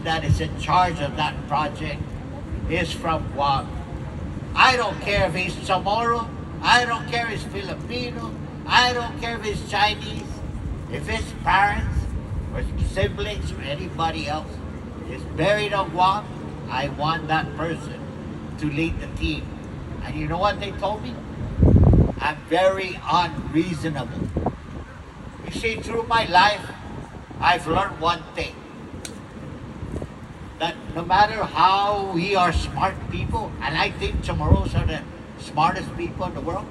that is in charge of that project is from Guam. I don't care if he's Chamorro, I don't care if he's Filipino, I don't care if he's Chinese, if his parents or siblings or anybody else is buried on Guam, I want that person to lead the team. And you know what they told me? I'm very unreasonable. You see, through my life, I've learned one thing. That no matter how we are smart people, and I think Chamorros are the smartest people in the world,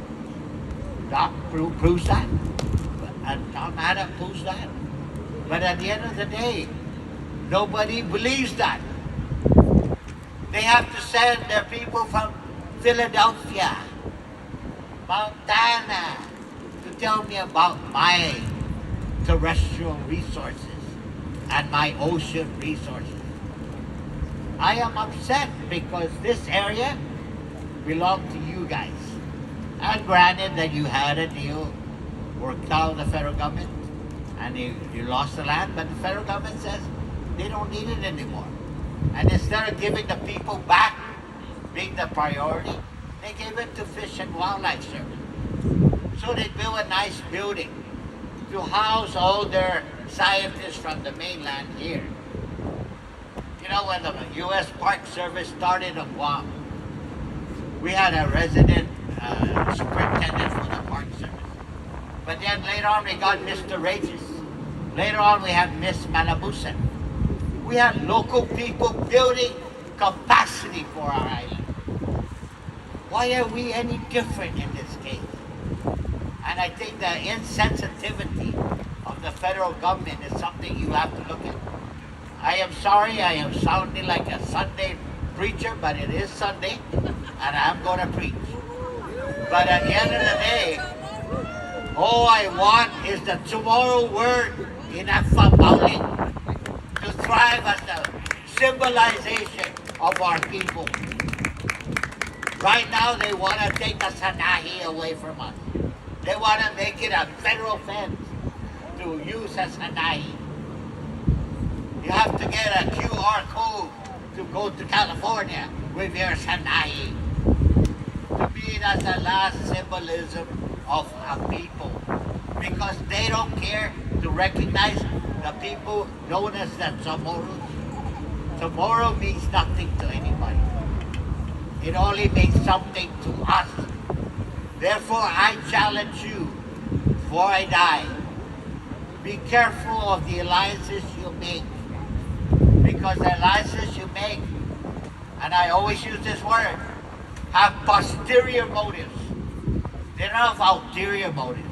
Doc proves that, and Tom Adam proves that. But at the end of the day, nobody believes that. They have to send their people from Philadelphia, Montana, to tell me about my terrestrial resources and my ocean resources. I am upset because this area belonged to you guys. And granted that you had a deal worked out with the federal government and you lost the land, but the federal government says they don't need it anymore. And instead of giving the people back, being the priority, they gave it to Fish and Wildlife Service. So they built a nice building to house all their scientists from the mainland here. You know, when the U.S. Park Service started on Guam, we had a resident superintendent for the Park Service. But then later on we got Mr. Regis. Later on we had Miss Malabusan. We had local people building capacity for our island. Why are we any different in this case? And I think the insensitivity of the federal government is something you have to look at. I am sorry, I am sounding like a Sunday preacher, but it is Sunday, and I'm going to preach. But at the end of the day, all I want is the Chamorro word in Afamauling to thrive as the symbolization of our people. Right now, they want to take the Sanahi away from us. They want to make it a federal fence to use as Sanahi. You have to get a QR code to go to California with your Sanahi. To me, that's the last symbolism of a people. Because they don't care to recognize the people known as the Chamorros. Chamorro means nothing to anybody. It only means something to us. Therefore, I challenge you, before I die, be careful of the alliances you make. Because the alliances you make, and I always use this word, have posterior motives. They don't have ulterior motives.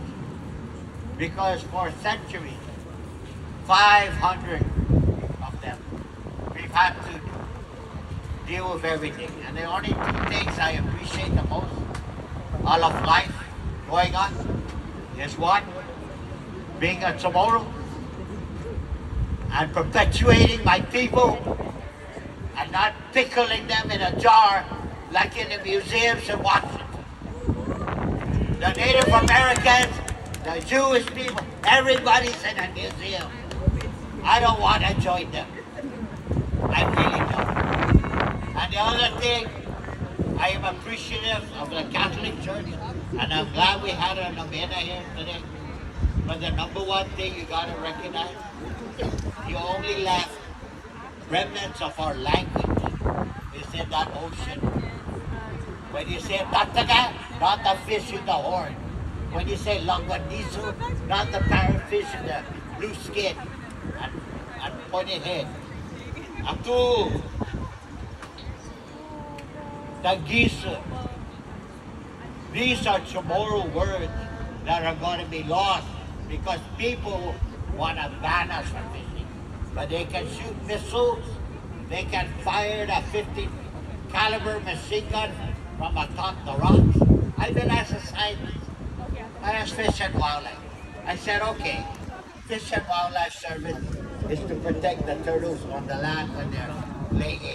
Because for centuries, 500 of them, we've had to deal with everything. And the only two things I appreciate the most all of life going on is one, being a Chamorro and perpetuating my people and not pickling them in a jar like in the museums in Washington. The Native Americans, the Jewish people, everybody's in a museum. I don't want to join them. I really don't. And the other thing, I am appreciative of the Catholic Church, and I'm glad we had a novena here today. But the number one thing you got to recognize, you only left remnants of our language is in that ocean. When you say tataga, not the fish in the horn. When you say langwaniso, not the parrotfish in the blue skin and pointed head. Atu, tagiso. These are Chamorro words that are going to be lost because people want to ban us from fishing. But they can shoot missiles, they can fire a 50 caliber machine gun from atop the rocks. I've been asked a scientist. I asked Fish and Wildlife. I said, okay, Fish and Wildlife Service is to protect the turtles on the land when they're laying eggs.